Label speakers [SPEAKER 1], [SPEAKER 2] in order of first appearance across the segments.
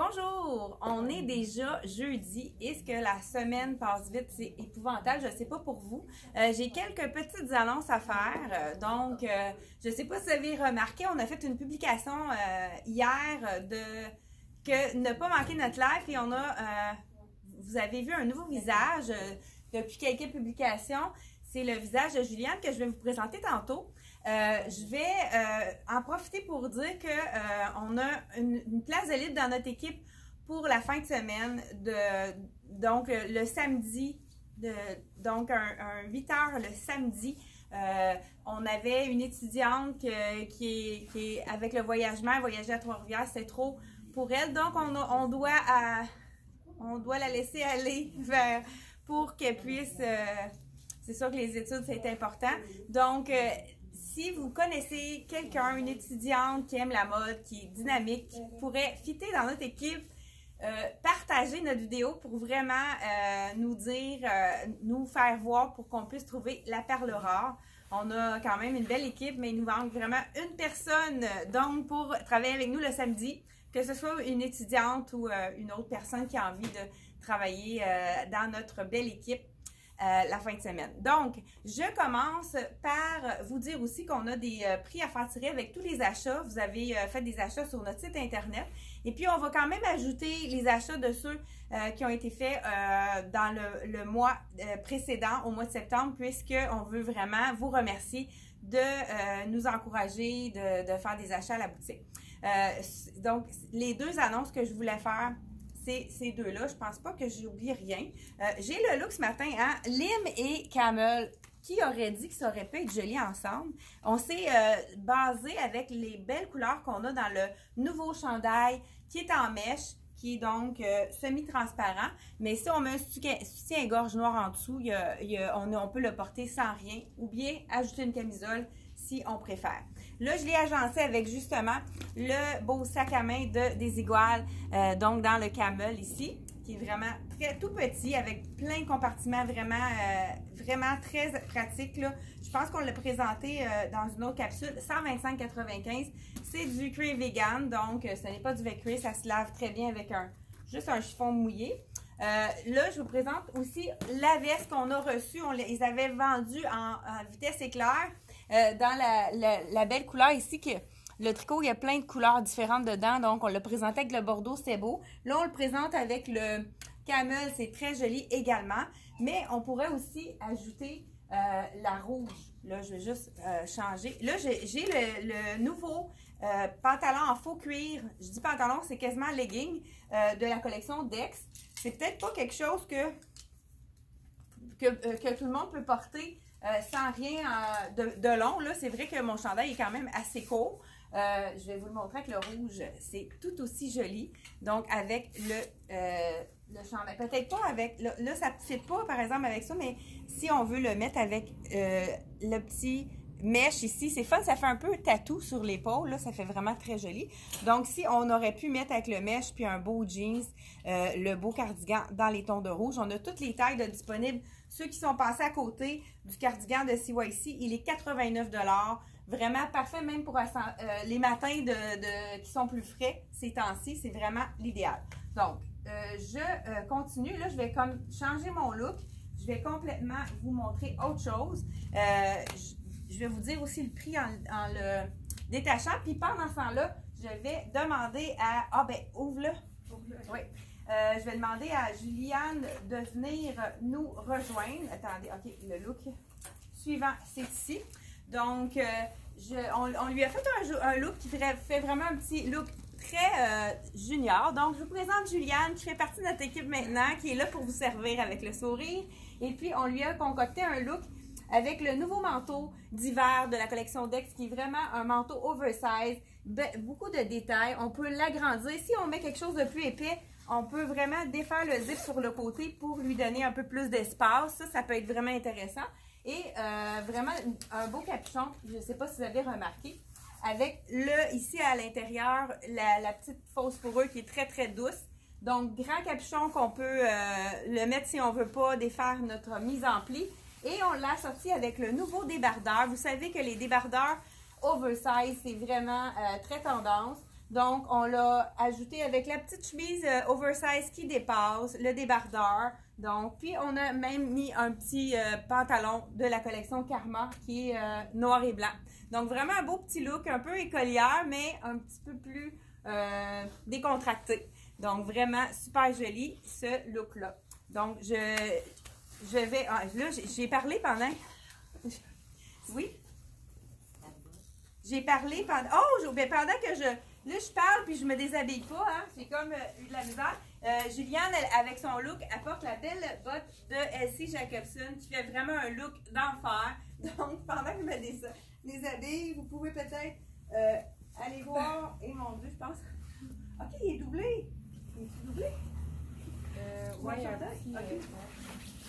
[SPEAKER 1] Bonjour! On est déjà jeudi et ce que la semaine passe vite, c'est épouvantable. Je ne sais pas pour vous. J'ai quelques petites annonces à faire. Je ne sais pas si vous avez remarqué, on a fait une publication hier de que ne pas manquer notre live et vous avez vu un nouveau visage depuis quelques publications. C'est le visage de Juliane que je vais vous présenter tantôt. Je vais en profiter pour dire qu'on a une place de libre dans notre équipe pour la fin de semaine, donc le samedi, donc un 8 heures le samedi. On avait une étudiante qui est avec le voyagement, voyager à Trois-Rivières, c'était trop pour elle. Donc, on doit la laisser aller pour qu'elle puisse... c'est sûr que les études, c'est important. Donc, si vous connaissez quelqu'un, une étudiante qui aime la mode, qui est dynamique, qui pourrait fitter dans notre équipe, partagez notre vidéo pour vraiment nous faire voir pour qu'on puisse trouver la perle rare. On a quand même une belle équipe, mais il nous manque vraiment une personne donc pour travailler avec nous le samedi, que ce soit une étudiante ou une autre personne qui a envie de travailler dans notre belle équipe. La fin de semaine. Donc, je commence par vous dire aussi qu'on a des prix à faire tirer avec tous les achats. Vous avez fait des achats sur notre site internet. Et puis, on va quand même ajouter les achats de ceux qui ont été faits dans le mois précédent, au mois de septembre, puisqu'on veut vraiment vous remercier de nous encourager de faire des achats à la boutique. Donc, les deux annonces que je voulais faire, ces deux-là, je pense pas que j'oublie rien. J'ai le look ce matin, hein? Lim et Camel. Qui aurait dit que ça aurait pu être joli ensemble? On s'est basé avec les belles couleurs qu'on a dans le nouveau chandail qui est en mèche, qui est donc semi-transparent. Mais si on met un soutien-gorge noir en dessous, on peut le porter sans rien ou bien ajouter une camisole si on préfère. Là, je l'ai agencé avec justement le beau sac à main de Desigual, donc dans le Camel ici, qui est vraiment tout petit avec plein de compartiments, vraiment très pratique. Là. Je pense qu'on l'a présenté dans une autre capsule, 125,95. C'est du cuir vegan, donc ce n'est pas du vrai cuir, ça se lave très bien avec juste un chiffon mouillé. Là, je vous présente aussi la veste qu'on a reçue. Ils avaient vendu en vitesse éclair. Dans la belle couleur ici, que le tricot, il y a plein de couleurs différentes dedans. Donc, on l'a présenté avec le bordeaux, c'est beau. Là, on le présente avec le camel, c'est très joli également. Mais on pourrait aussi ajouter la rouge. Là, je vais juste changer. Là, j'ai le nouveau pantalon en faux cuir. Je dis pantalon, c'est quasiment legging de la collection Dex. C'est peut-être pas quelque chose que tout le monde peut porter sans rien de long. Là, c'est vrai que mon chandail est quand même assez court. Je vais vous le montrer avec le rouge. C'est tout aussi joli. Donc, avec le chandail. Peut-être pas avec... Là, ça ne fit pas, par exemple, avec ça, mais si on veut le mettre avec le petit mèche ici, c'est fun. Ça fait un peu tatou sur l'épaule. Là, ça fait vraiment très joli. Donc, si on aurait pu mettre avec le mèche puis un beau jeans, le beau cardigan dans les tons de rouge. On a toutes les tailles disponibles. Ceux qui sont passés à côté du cardigan de CYC, il est 89 $. Vraiment parfait, même pour les matins qui sont plus frais ces temps-ci. C'est vraiment l'idéal. Donc, je continue. Là, je vais comme changer mon look. Je vais complètement vous montrer autre chose. Je vais vous dire aussi le prix en le détachant. Puis pendant ce temps-là, je vais demander à... Ah ben, ouvre-le. Oui. Je vais demander à Juliane de venir nous rejoindre. Attendez, OK, le look suivant, c'est ici. Donc, on lui a fait un look qui fait vraiment un petit look très junior. Donc, je vous présente Juliane qui fait partie de notre équipe maintenant, qui est là pour vous servir avec le sourire. Et puis, on lui a concocté un look avec le nouveau manteau d'hiver de la collection Dex, qui est vraiment un manteau oversize, beaucoup de détails. On peut l'agrandir. Si on met quelque chose de plus épais, on peut vraiment défaire le zip sur le côté pour lui donner un peu plus d'espace. Ça peut être vraiment intéressant. Et vraiment un beau capuchon, je ne sais pas si vous avez remarqué, avec ici à l'intérieur, la petite fausse fourrure qui est très très douce. Donc, grand capuchon qu'on peut le mettre si on ne veut pas défaire notre mise en pli. Et on l'a sorti avec le nouveau débardeur. Vous savez que les débardeurs oversize, c'est vraiment très tendance. Donc, on l'a ajouté avec la petite chemise oversize qui dépasse, le débardeur. Donc, puis on a même mis un petit pantalon de la collection Karma qui est noir et blanc. Donc, vraiment un beau petit look, un peu écolière, mais un petit peu plus décontracté. Donc, vraiment super joli ce look-là. Donc, je vais... Ah, là, j'ai parlé pendant... Oui? J'ai parlé pendant... Oh, ben pendant que je... Là, je parle puis je me déshabille pas, hein. J'ai comme eu de la misère. Juliane, avec son look, apporte la belle botte de Elsie Jacobson qui fait vraiment un look d'enfer. Donc, pendant que je me déshabille, vous pouvez peut-être aller voir. Et mon Dieu, je pense... OK, il est doublé. Il est doublé? Oui, okay.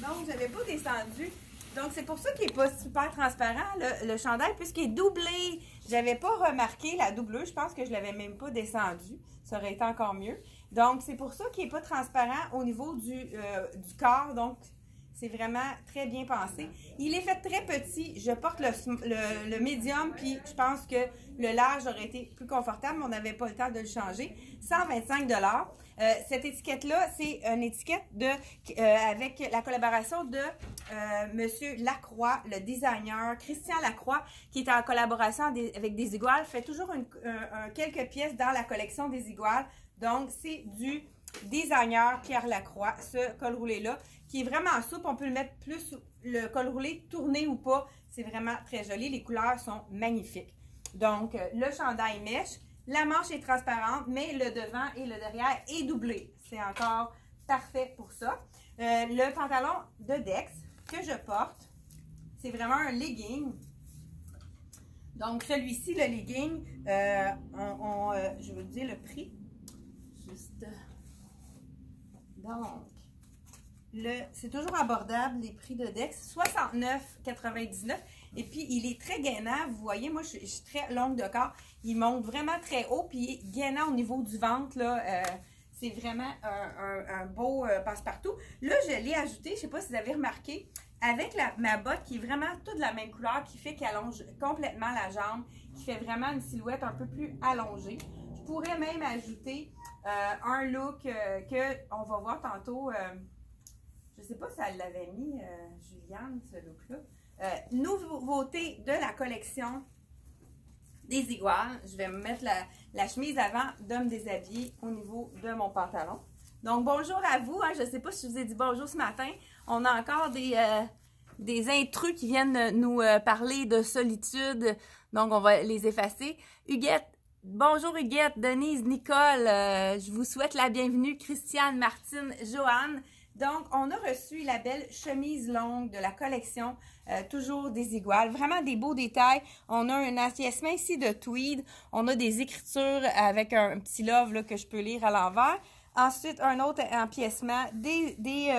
[SPEAKER 1] Donc, je n'avais pas descendu. Donc, c'est pour ça qu'il n'est pas super transparent, le chandail, puisqu'il est doublé. Je n'avais pas remarqué la doublure. Je pense que je ne l'avais même pas descendu. Ça aurait été encore mieux. Donc, c'est pour ça qu'il n'est pas transparent au niveau du corps. Donc, c'est vraiment très bien pensé. Il est fait très petit. Je porte le médium, puis je pense que le large aurait été plus confortable, mais on n'avait pas le temps de le changer. 125 $. Cette étiquette-là, c'est une étiquette avec la collaboration de Monsieur Lacroix, le designer, Christian Lacroix, qui est en collaboration avec Desigual, fait toujours quelques pièces dans la collection Desigual. Donc, c'est du designer Pierre Lacroix, ce col roulé-là, qui est vraiment souple. On peut le mettre plus, le col roulé tourné ou pas. C'est vraiment très joli. Les couleurs sont magnifiques. Donc, le chandail mèche. La manche est transparente, mais le devant et le derrière est doublé. C'est encore parfait pour ça. Le pantalon de Dex que je porte, c'est vraiment un legging. Donc, celui-ci, le legging, je vais vous dire le prix. Juste. Donc, c'est toujours abordable, les prix de Dex. 69,99 $. Et puis, il est très gainant. Vous voyez, moi, je suis très longue de corps. Il monte vraiment très haut. Puis, il est gainant au niveau du ventre. Là, c'est vraiment un beau passe-partout. Là, je l'ai ajouté, je ne sais pas si vous avez remarqué, avec ma botte qui est vraiment toute la même couleur, qui fait qu'elle allonge complètement la jambe, qui fait vraiment une silhouette un peu plus allongée. Je pourrais même ajouter un look qu'on va voir tantôt. Je ne sais pas si elle l'avait mis, Juliane, ce look-là. Nouveauté de la collection Desigual. Je vais me mettre la chemise avant de me déshabiller au niveau de mon pantalon. Donc, bonjour à vous. Hein, je ne sais pas si je vous ai dit bonjour ce matin. On a encore des intrus qui viennent nous parler de solitude. Donc, on va les effacer. Huguette, bonjour Huguette, Denise, Nicole. Je vous souhaite la bienvenue. Christiane, Martine, Joanne. Donc, on a reçu la belle chemise longue de la collection, toujours Desigual. Vraiment des beaux détails. On a un apiècement ici de tweed. On a des écritures avec un petit love là, que je peux lire à l'envers. Ensuite, un autre empiècement, des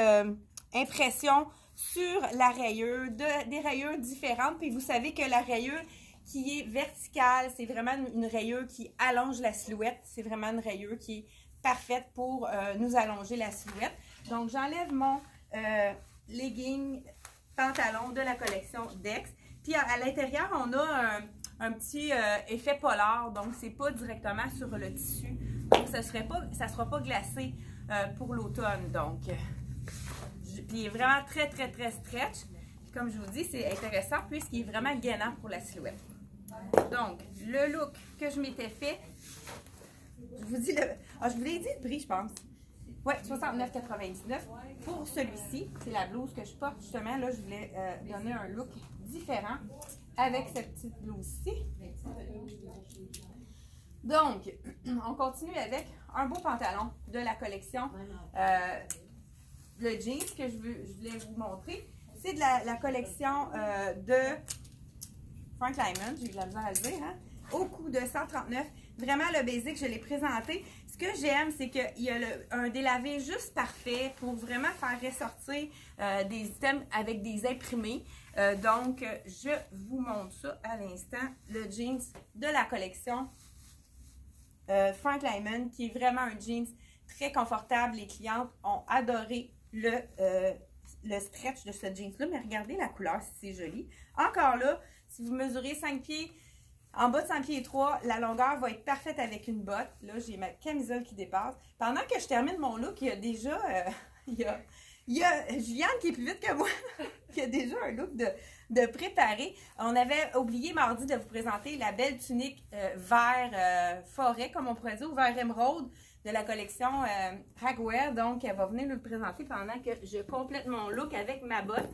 [SPEAKER 1] impressions sur la rayure, des rayures différentes. Puis vous savez que la rayure qui est verticale, c'est vraiment une rayure qui allonge la silhouette. C'est vraiment une rayure qui est parfaite pour nous allonger la silhouette. Donc, j'enlève mon legging pantalon de la collection Dex. Puis, à l'intérieur, on a un petit effet polar. Donc, c'est pas directement sur le tissu. Donc, ça sera pas glacé pour l'automne. Donc, puis, il est vraiment très, très, très stretch. Puis, comme je vous dis, c'est intéressant puisqu'il est vraiment gainant pour la silhouette. Donc, le look que je m'étais fait, je vous dis je vous l'ai dit le prix, je pense. Oui, 69,99 $. Pour celui-ci, c'est la blouse que je porte. Justement, là, je voulais donner un look différent avec cette petite blouse-ci. Donc, on continue avec un beau pantalon de la collection. Le jeans que je voulais vous montrer, c'est de la collection de Frank Lyman. J'ai eu de la misère à le dire, hein? Au coût de 139 $. Vraiment, le basic, je l'ai présenté. Ce que j'aime, c'est qu'il y a un délavé juste parfait pour vraiment faire ressortir des items avec des imprimés. Donc, je vous montre ça à l'instant. Le jeans de la collection Frank Lyman, qui est vraiment un jeans très confortable. Les clientes ont adoré le stretch de ce jeans-là. Mais regardez la couleur, c'est joli. Encore là, si vous mesurez 5 pieds En bas de 100 pieds 3, la longueur va être parfaite avec une botte. Là, j'ai ma camisole qui dépasse. Pendant que je termine mon look, il y a déjà... il y a Juliane qui est plus vite que moi, qui a déjà un look de préparé. On avait oublié mardi de vous présenter la belle tunique vert forêt, comme on pourrait dire, ou vert émeraude de la collection Ragwear. Donc, elle va venir nous le présenter pendant que je complète mon look avec ma botte.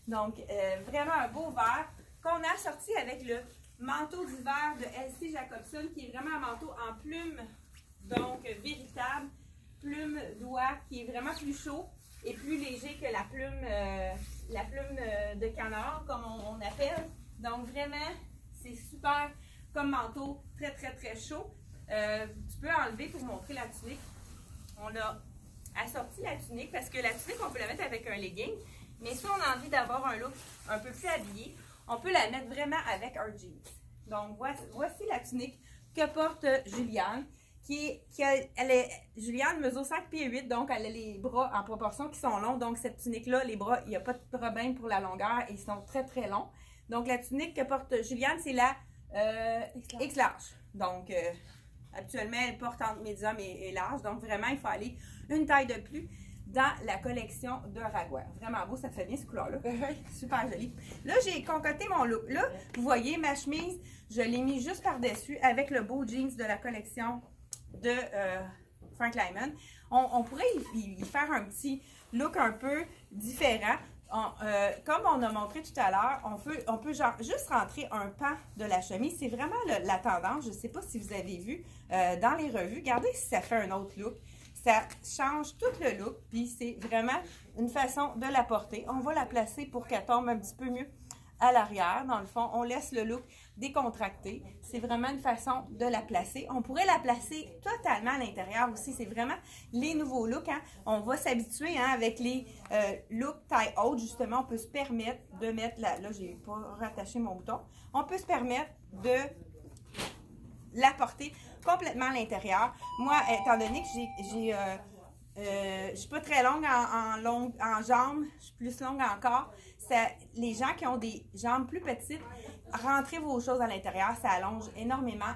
[SPEAKER 1] Donc, vraiment un beau vert qu'on a assorti avec le manteau d'hiver de Elsie Jacobson, qui est vraiment un manteau en plume, donc véritable, plume d'oie, qui est vraiment plus chaud et plus léger que la plume de canard, comme on appelle. Donc vraiment, c'est super comme manteau, très très très chaud. Tu peux enlever pour montrer la tunique. On a assorti la tunique parce que la tunique, on peut la mettre avec un legging, mais si on a envie d'avoir un look un peu plus habillé, on peut la mettre vraiment avec un jeans. Donc, voici la tunique que porte Juliane. Juliane mesure 5 pieds 8, donc elle a les bras en proportion qui sont longs. Donc, cette tunique-là, les bras, il n'y a pas de problème pour la longueur. Ils sont très, très longs. Donc, la tunique que porte Juliane, c'est la X large. Donc, habituellement, elle porte entre médium et large. Donc, vraiment, il faut aller une taille de plus dans la collection de Ragwear. Vraiment beau, ça te fait bien cette couleur-là. Super joli. Là, j'ai concocté mon look. Là, vous voyez, ma chemise, je l'ai mis juste par-dessus avec le beau jeans de la collection de Frank Lyman. On pourrait y faire un petit look un peu différent. Comme on a montré tout à l'heure, on peut genre juste rentrer un pan de la chemise. C'est vraiment la tendance. Je ne sais pas si vous avez vu dans les revues. Regardez si ça fait un autre look. Ça change tout le look, puis c'est vraiment une façon de la porter. On va la placer pour qu'elle tombe un petit peu mieux à l'arrière. Dans le fond, on laisse le look décontracté. C'est vraiment une façon de la placer. On pourrait la placer totalement à l'intérieur aussi. C'est vraiment les nouveaux looks. Hein. On va s'habituer avec les looks taille haute. Justement, on peut se permettre de mettre... Là, j'ai pas rattaché mon bouton. On peut se permettre de la porter complètement à l'intérieur. Moi, étant donné que je suis pas très longue en jambes, je suis plus longue encore. Les gens qui ont des jambes plus petites, rentrez vos choses à l'intérieur, ça allonge énormément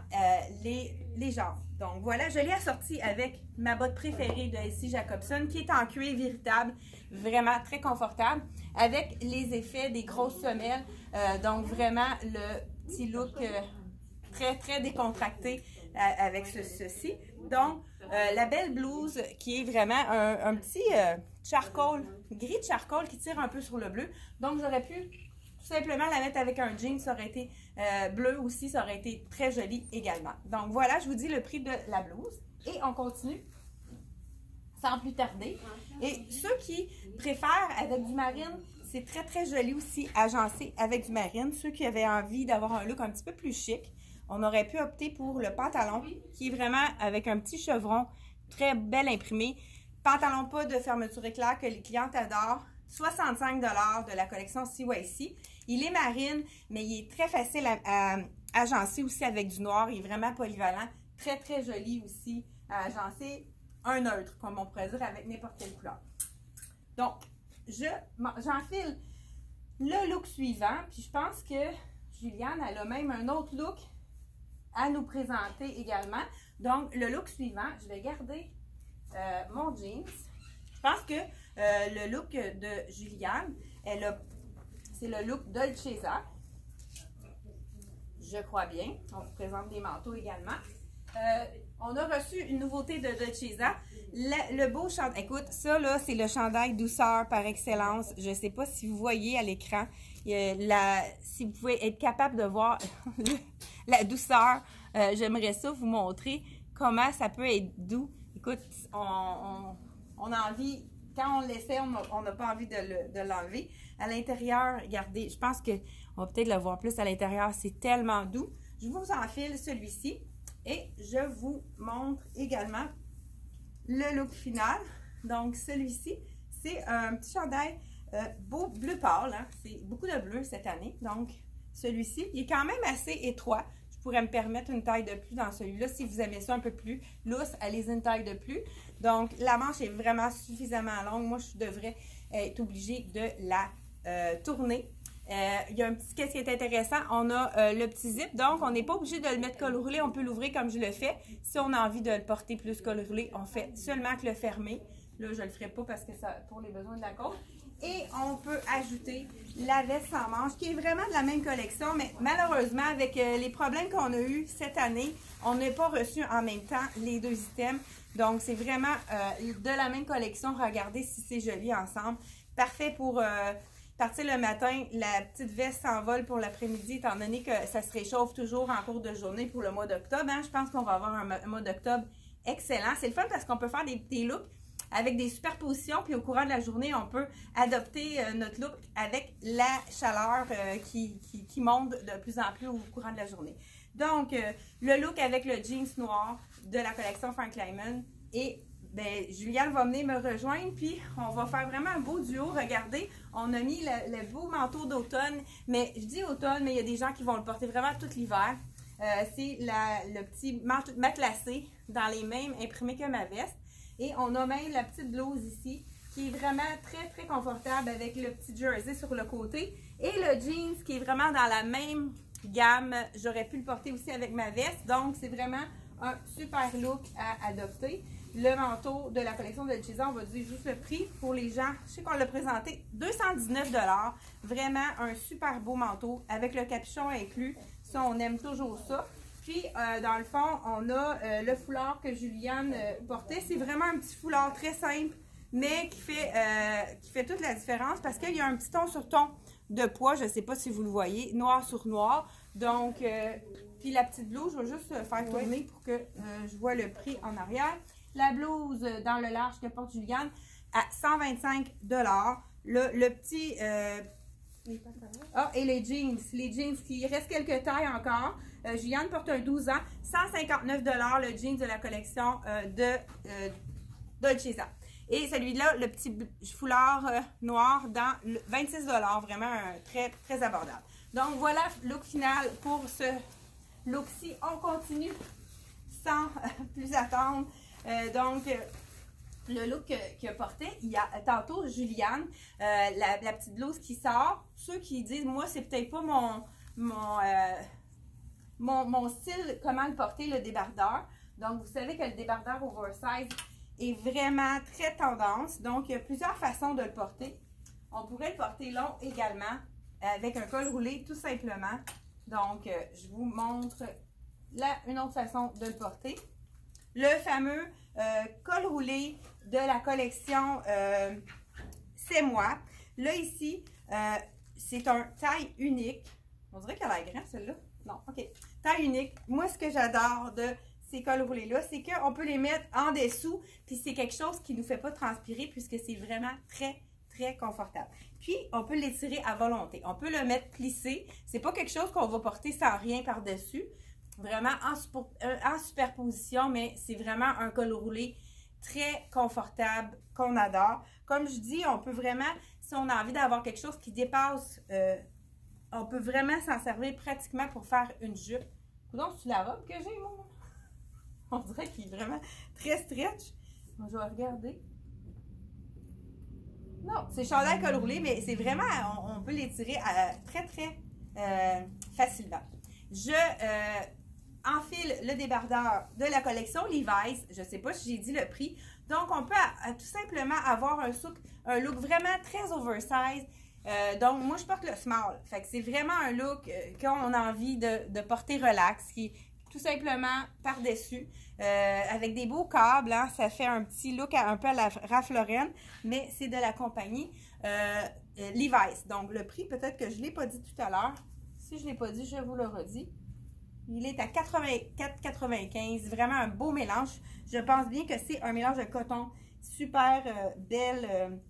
[SPEAKER 1] les jambes. Donc voilà, je l'ai assortie avec ma botte préférée de Elsie Jacobson, qui est en cuir véritable, vraiment très confortable, avec les effets des grosses semelles. Donc vraiment le petit look très très décontracté avec ceci. Donc, la belle blouse qui est vraiment un petit charcoal, gris de charcoal qui tire un peu sur le bleu. Donc, j'aurais pu tout simplement la mettre avec un jean. Ça aurait été bleu aussi, ça aurait été très joli également. Donc, voilà, je vous dis le prix de la blouse. Et on continue sans plus tarder. Et ceux qui préfèrent avec du marine, c'est très très joli aussi agencé avec du marine. Ceux qui avaient envie d'avoir un look un petit peu plus chic, on aurait pu opter pour le pantalon qui est vraiment avec un petit chevron très bel imprimé. Pantalon pas de fermeture éclair que les clientes adorent. 65 $ de la collection CYC. Il est marine, mais il est très facile à agencer aussi avec du noir. Il est vraiment polyvalent. Très, très joli aussi à agencer. Un neutre, comme on pourrait dire, avec n'importe quelle couleur. Donc, j'enfile le look suivant. Puis je pense que Juliane, elle a même un autre look à nous présenter également. Donc, le look suivant, je vais garder mon jeans. Je pense que le look de Juliane, c'est le look Dolcezza. Je crois bien. On vous présente des manteaux également. On a reçu une nouveauté de Dolcezza. Le beau chandail. Écoute, ça là, c'est le chandail douceur par excellence. Je ne sais pas si vous voyez à l'écran. Si vous pouvez être capable de voir la douceur, j'aimerais ça vous montrer comment ça peut être doux. Écoute, on a envie, quand on l'essaie, on n'a pas envie de l'enlever. À l'intérieur, regardez, je pense qu'on va peut-être le voir plus à l'intérieur, c'est tellement doux. Je vous enfile celui-ci et je vous montre également le look final. Donc, celui-ci, c'est un petit chandail beau bleu pâle, hein? C'est beaucoup de bleu cette année. Donc, celui-ci, il est quand même assez étroit. Je pourrais me permettre une taille de plus dans celui-là. Si vous aimez ça un peu plus lousse, allez-y une taille de plus. Donc, la manche est vraiment suffisamment longue. Moi, je devrais être obligée de la tourner. Il y a un petit, qu'est-ce qui est intéressant, on a le petit zip, donc on n'est pas obligé de le mettre col roulé, on peut l'ouvrir comme je le fais. Si on a envie de le porter plus col roulé, on fait seulement que le fermer. Là, je le ferai pas parce que ça pour les besoins de la côte. Et on peut ajouter la veste sans manches, qui est vraiment de la même collection, mais malheureusement, avec les problèmes qu'on a eus cette année, on n'a pas reçu en même temps les deux items. Donc, c'est vraiment de la même collection. Regardez si c'est joli ensemble. Parfait pour partir le matin. La petite veste s'envole pour l'après-midi, étant donné que ça se réchauffe toujours en cours de journée pour le mois d'octobre. Hein? Je pense qu'on va avoir un mois d'octobre excellent. C'est le fun parce qu'on peut faire des looks avec des superpositions, puis au courant de la journée, on peut adopter notre look avec la chaleur qui monte de plus en plus au courant de la journée. Donc, le look avec le jeans noir de la collection Frank Lyman. Et ben, Juliane va venir me rejoindre, puis on va faire vraiment un beau duo. Regardez, on a mis le beau manteau d'automne, mais je dis automne, mais il y a des gens qui vont le porter vraiment tout l'hiver. C'est le petit matelassé dans les mêmes imprimés que ma veste. Et on a même la petite blouse ici, qui est vraiment très, très confortable avec le petit jersey sur le côté. Et le jeans qui est vraiment dans la même gamme. J'aurais pu le porter aussi avec ma veste. Donc, c'est vraiment un super look à adopter. Le manteau de la collection de Chesa, on va dire juste le prix pour les gens. Je sais qu'on l'a présenté, 219 $. Vraiment un super beau manteau avec le capuchon inclus. Ça, on aime toujours ça. Puis, dans le fond, on a le foulard que Juliane portait. C'est vraiment un petit foulard très simple, mais qui fait toute la différence parce qu'il y a un petit ton sur ton de poids. Je ne sais pas si vous le voyez, noir sur noir. Donc, puis la petite blouse, je vais juste faire tourner pour que je vois le prix en arrière. La blouse dans le large que porte Juliane à 125 $. Le petit... et les jeans qui reste quelques tailles encore. Juliane porte un 12 ans, 159 $ le jeans de la collection de Chesa. Et celui-là, le petit foulard noir dans 26 $, vraiment très, très abordable. Donc voilà, look final pour ce look-ci. On continue sans plus attendre. Le look qu'il portait, il y a tantôt Juliane, la petite blouse qui sort. Ceux qui disent, moi, c'est peut-être pas mon style, comment le porter, le débardeur. Donc, vous savez que le débardeur oversize est vraiment très tendance. Donc, il y a plusieurs façons de le porter. On pourrait le porter long également, avec un col roulé, tout simplement. Donc, je vous montre une autre façon de le porter. Le fameux col roulé de la collection C'est moi. Là, ici, c'est un taille unique. On dirait qu'elle a l'air grande, celle-là. Non, OK. Taille unique. Moi, ce que j'adore de ces cols roulés-là, c'est qu'on peut les mettre en dessous, puis c'est quelque chose qui ne nous fait pas transpirer puisque c'est vraiment très, très confortable. Puis, on peut l'étirer à volonté. On peut le mettre plissé. C'est pas quelque chose qu'on va porter sans rien par-dessus. Vraiment en superposition, mais c'est vraiment un col roulé très confortable qu'on adore. Comme je dis, on peut vraiment, si on a envie d'avoir quelque chose qui dépasse, on peut vraiment s'en servir pratiquement pour faire une jupe. Donc, c'est la robe que j'ai, moi. On dirait qu'il est vraiment très stretch. Je vais regarder. Non, c'est chandail col roulé, mais c'est vraiment, on peut l'étirer très, très facilement. Je enfile le débardeur de la collection Levi's. Je ne sais pas si j'ai dit le prix. Donc, on peut tout simplement avoir un look vraiment très oversize. Donc, moi, je porte le small. Fait que c'est vraiment un look qu'on a envie de porter relax, qui est tout simplement par-dessus, avec des beaux câbles. Hein, ça fait un petit look un peu à la Ralph Lauren, mais c'est de la compagnie Levi's. Donc, le prix, peut-être que je ne l'ai pas dit tout à l'heure. Si je ne l'ai pas dit, je vous le redis. Il est à 84,95. Vraiment un beau mélange. Je pense bien que c'est un mélange de coton. Super belle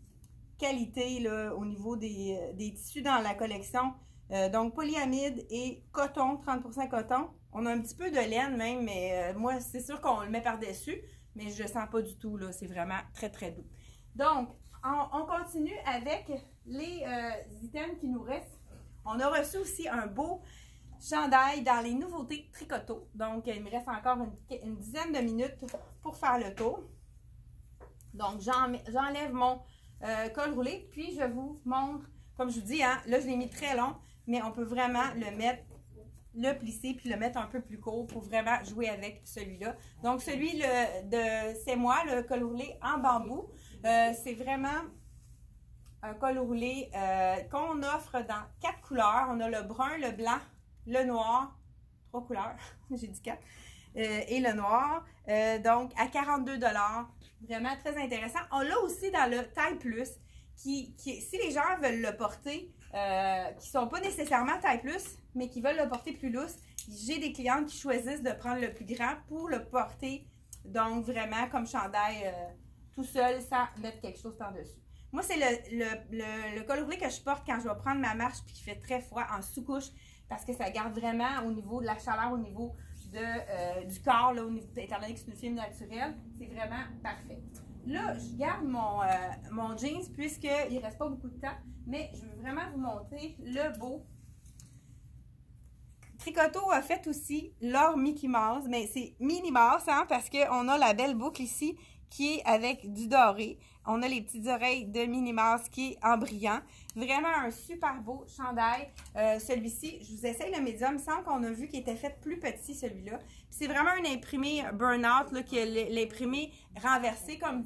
[SPEAKER 1] qualité là, au niveau des tissus dans la collection. Donc, polyamide et coton, 30% coton. On a un petit peu de laine même, mais moi, c'est sûr qu'on le met par-dessus. Mais je ne le sens pas du tout. C'est vraiment très, très doux. Donc, on continue avec les items qui nous restent. On a reçu aussi un beau chandail dans les nouveautés Tricoto. Donc, il me reste encore une dizaine de minutes pour faire le tour. Donc, j'enlève mon col roulé, puis je vous montre comme je vous dis, hein, là, je l'ai mis très long, mais on peut vraiment le mettre, le plisser, puis le mettre un peu plus court pour vraiment jouer avec celui-là. Donc, celui de C'est moi, le col roulé en bambou. C'est vraiment un col roulé qu'on offre dans 4 couleurs. On a le brun, le blanc, le noir, 3 couleurs, j'ai dit 4, et le noir. Donc, à 42 $. Vraiment très intéressant. On l'a aussi dans le taille plus, si les gens veulent le porter, qui ne sont pas nécessairement taille plus, mais qui veulent le porter plus lousse, j'ai des clientes qui choisissent de prendre le plus grand pour le porter, donc vraiment comme chandail tout seul, sans mettre quelque chose par-dessus. Moi, c'est le col roulé que je porte quand je vais prendre ma marche puis qu'il fait très froid en sous-couche, parce que ça garde vraiment au niveau de la chaleur, au niveau du corps, là, étant donné que c'est une film naturelle, c'est vraiment parfait. Là, je garde mon jeans puisqu'il ne reste pas beaucoup de temps, mais je veux vraiment vous montrer le beau. Tricoto a fait aussi leur Mickey Mouse, mais c'est Minnie Mouse, hein, parce qu'on a la belle boucle ici qui est avec du doré. On a les petites oreilles de Minnie Mouse qui est en brillant. Vraiment un super beau chandail. Celui-ci, je vous essaye le médium. Il me semble qu'on a vu qu'il était fait plus petit, celui-là. C'est vraiment un imprimé burn-out, qui est l'imprimé renversé, comme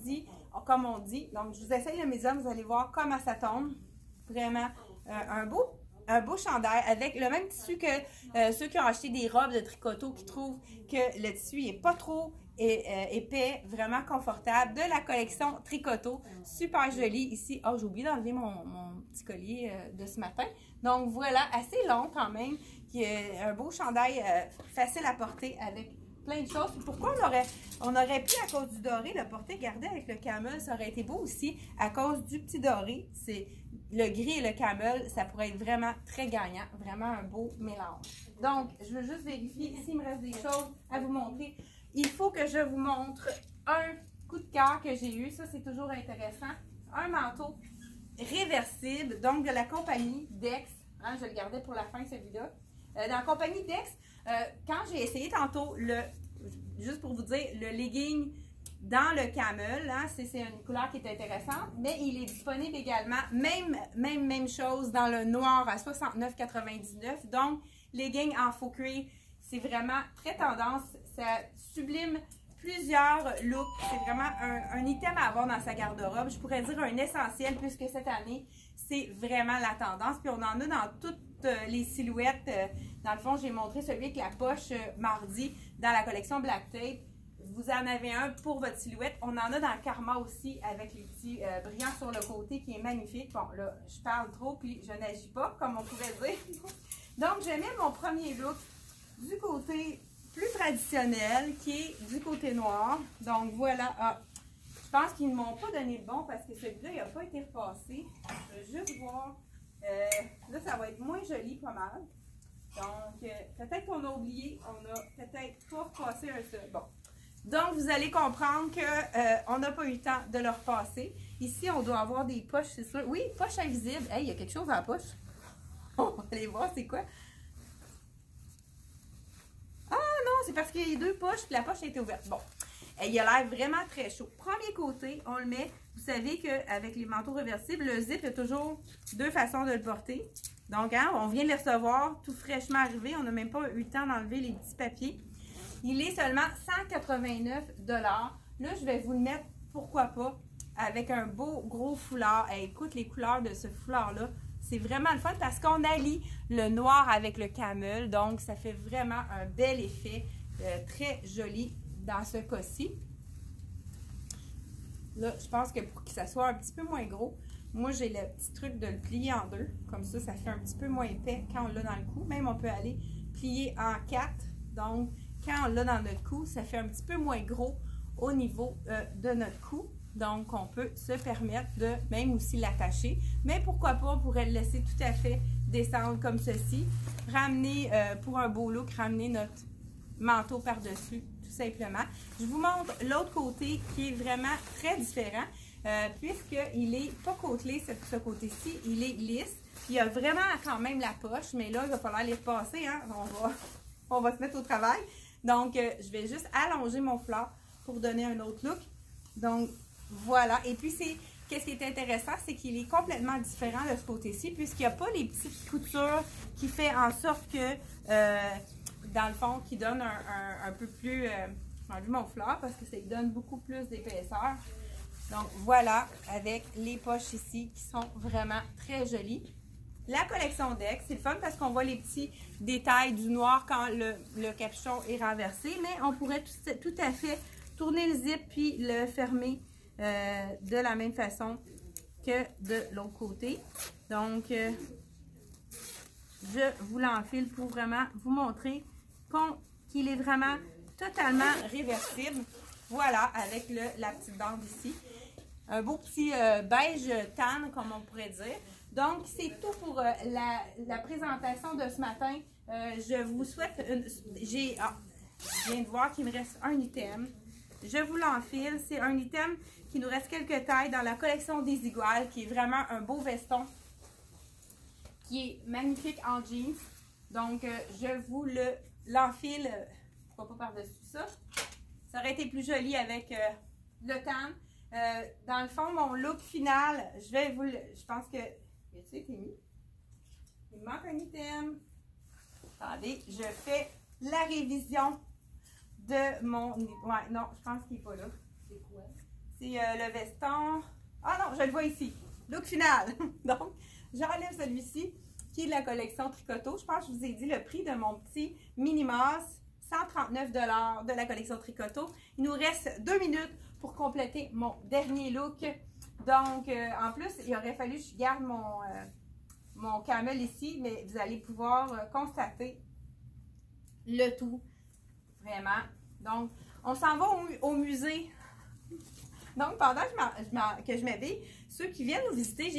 [SPEAKER 1] on dit. Donc, je vous essaye le médium. Vous allez voir comment ça tombe. Vraiment un beau chandail avec le même tissu que ceux qui ont acheté des robes de tricoto qui trouvent que le tissu n'est pas trop épais, vraiment confortable, de la collection Tricoto, super joli ici. Oh, j'ai oublié d'enlever mon petit collier de ce matin. Donc voilà, assez long quand même, qui est un beau chandail facile à porter avec plein de choses. Pourquoi on aurait pu, à cause du doré, le porter, garder avec le camel, ça aurait été beau aussi, à cause du petit doré. C'est le gris et le camel, ça pourrait être vraiment très gagnant, vraiment un beau mélange. Donc, je veux juste vérifier s'il me reste des choses à vous montrer. Il faut que je vous montre un coup de cœur que j'ai eu, ça c'est toujours intéressant, un manteau réversible, donc de la compagnie Dex, hein, je le gardais pour la fin celui-là, dans la compagnie Dex, quand j'ai essayé tantôt, juste pour vous dire, le legging dans le camel, hein, c'est une couleur qui est intéressante, mais il est disponible également, même chose dans le noir à 69,99, donc legging en faux cuir, c'est vraiment très tendance, ça sublime plusieurs looks, c'est vraiment un item à avoir dans sa garde-robe, je pourrais dire un essentiel puisque cette année, c'est vraiment la tendance, puis on en a dans toutes les silhouettes, dans le fond, j'ai montré celui avec la poche mardi dans la collection Black Tape, vous en avez un pour votre silhouette, on en a dans Karma aussi avec les petits brillants sur le côté qui est magnifique, bon là, je parle trop puis je n'agis pas comme on pourrait dire, donc je mets mon premier look du côté plus traditionnel qui est du côté noir. Donc voilà, je pense qu'ils ne m'ont pas donné le bon parce que celui-là, il n'a pas été repassé. Je vais juste voir. Là, ça va être moins joli pas mal. Donc, peut-être qu'on a oublié, on a peut-être pas repassé un seul. Bon. Donc, vous allez comprendre qu'on n'a pas eu le temps de le repasser. Ici, on doit avoir des poches, c'est sûr. Oui, poche invisible. Hey, il y a quelque chose dans la poche. On va aller voir c'est quoi. C'est parce qu'il y a les deux poches, puis la poche a été ouverte. Bon, il a l'air vraiment très chaud. Premier côté, on le met. Vous savez qu'avec les manteaux réversibles, le zip, il y a toujours deux façons de le porter. Donc, hein, on vient de les recevoir tout fraîchement arrivé. On n'a même pas eu le temps d'enlever les petits papiers. Il est seulement 189 $. Là, je vais vous le mettre, pourquoi pas, avec un beau gros foulard. Hey, écoute, les couleurs de ce foulard-là, c'est vraiment le fun parce qu'on allie le noir avec le camel. Donc, ça fait vraiment un bel effet très joli dans ce cas-ci. Là, je pense que pour que ça soit un petit peu moins gros, moi, j'ai le petit truc de le plier en deux. Comme ça, ça fait un petit peu moins épais quand on l'a dans le cou. Même, on peut aller plier en 4. Donc, quand on l'a dans notre cou, ça fait un petit peu moins gros au niveau de notre cou. Donc, on peut se permettre de même aussi l'attacher. Mais pourquoi pas, on pourrait le laisser tout à fait descendre comme ceci. Ramener, pour un beau look, ramener notre manteau par-dessus, tout simplement. Je vous montre l'autre côté qui est vraiment très différent, puisqu'il n'est pas côtelé, ce côté-ci, il est lisse. Il y a vraiment quand même la poche, mais là, il va falloir les repasser. Hein? On va se mettre au travail. Donc, je vais juste allonger mon foulard pour donner un autre look. Donc, voilà. Et puis, c'est qu'est-ce qui est intéressant, c'est qu'il est complètement différent de ce côté-ci, puisqu'il n'y a pas les petites coutures qui fait en sorte que, dans le fond, qui donne un peu plus... je vais enlever mon fleur parce que ça lui donne beaucoup plus d'épaisseur. Donc, voilà, avec les poches ici qui sont vraiment très jolies. La collection Deck, c'est le fun parce qu'on voit les petits détails du noir quand le capuchon est renversé, mais on pourrait tout à fait tourner le zip puis le fermer de la même façon que de l'autre côté. Donc, je vous l'enfile pour vraiment vous montrer qu'il est vraiment totalement réversible. Voilà, avec la petite bande ici. Un beau petit beige tan, comme on pourrait dire. Donc, c'est tout pour la présentation de ce matin. Je vous souhaite... je viens de voir qu'il me reste un item. Je vous l'enfile. C'est un item qui nous reste quelques tailles dans la collection des Iguales, qui est vraiment un beau veston, qui est magnifique en jeans. Donc, je vous l'enfile. Pourquoi pas par-dessus ça? Ça aurait été plus joli avec le tan. Dans le fond, mon look final, je pense que... As-tu été mis? Il me manque un item. Attendez, je fais la révision de mon... Ouais, non, je pense qu'il n'est pas là. C'est quoi? C'est le veston. Ah non, je le vois ici. Look final. Donc, j'enlève celui-ci, qui est de la collection Tricoto. Je pense que je vous ai dit le prix de mon petit Minimas. 139 $ de la collection Tricoto. Il nous reste 2 minutes pour compléter mon dernier look. Donc, en plus, il aurait fallu que je garde mon camel ici, mais vous allez pouvoir constater le tout, vraiment. Donc, on s'en va au musée. Donc, pendant que je m'habille, ceux qui viennent nous visiter,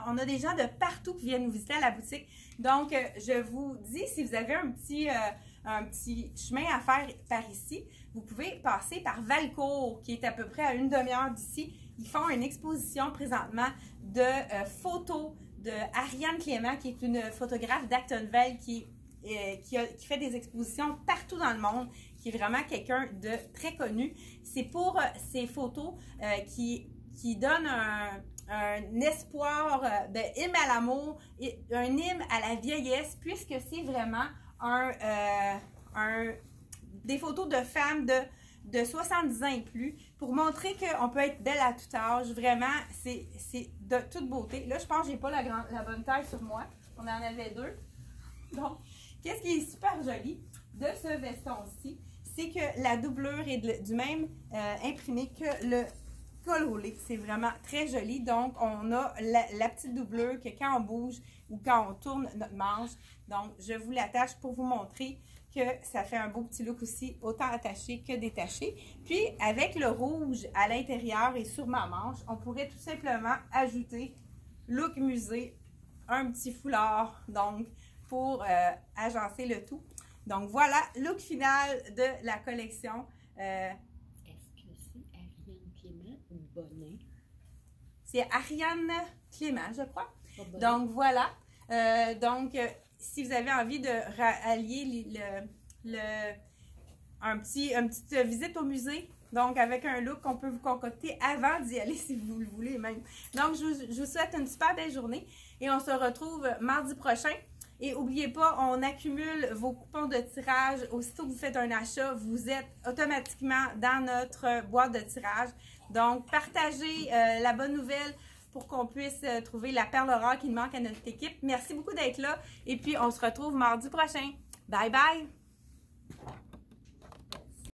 [SPEAKER 1] on a des gens de partout qui viennent nous visiter à la boutique. Donc, je vous dis, si vous avez un petit chemin à faire par ici, vous pouvez passer par Valcourt, qui est à peu près à une demi-heure d'ici. Ils font une exposition présentement de photos de Ariane Clément, qui est une photographe d'Actonville qui fait des expositions partout dans le monde, qui est vraiment quelqu'un de très connu. C'est pour ces photos qui donnent un espoir de hymne à l'amour, un hymne à la vieillesse, puisque c'est vraiment des photos de femmes de 70 ans et plus, pour montrer qu'on peut être belle à tout âge. Vraiment, c'est de toute beauté. Là, je pense que j'ai pas la bonne taille sur moi. On en avait deux. Donc, qu'est-ce qui est super joli de ce veston-ci, c'est que la doublure est du même imprimé que le col roulé. C'est vraiment très joli. Donc, on a la petite doublure que quand on bouge ou quand on tourne notre manche. Donc, je vous l'attache pour vous montrer que ça fait un beau petit look aussi, autant attaché que détaché. Puis, avec le rouge à l'intérieur et sur ma manche, on pourrait tout simplement ajouter look musée, un petit foulard, donc, pour agencer le tout. Donc, voilà, look final de la collection.
[SPEAKER 2] Est-ce que c'est Ariane Clément ou Bonnet?
[SPEAKER 1] C'est Ariane Clément, je crois.
[SPEAKER 2] Oh,
[SPEAKER 1] donc, voilà. Si vous avez envie de rallier une petite visite au musée, donc avec un look qu'on peut vous concocter avant d'y aller si vous le voulez même. Donc, je vous souhaite une super belle journée et on se retrouve mardi prochain. Et n'oubliez pas, on accumule vos coupons de tirage. Aussitôt que vous faites un achat, vous êtes automatiquement dans notre boîte de tirage. Donc, partagez la bonne nouvelle pour qu'on puisse trouver la perle rare qui manque à notre équipe. Merci beaucoup d'être là et puis on se retrouve mardi prochain. Bye bye!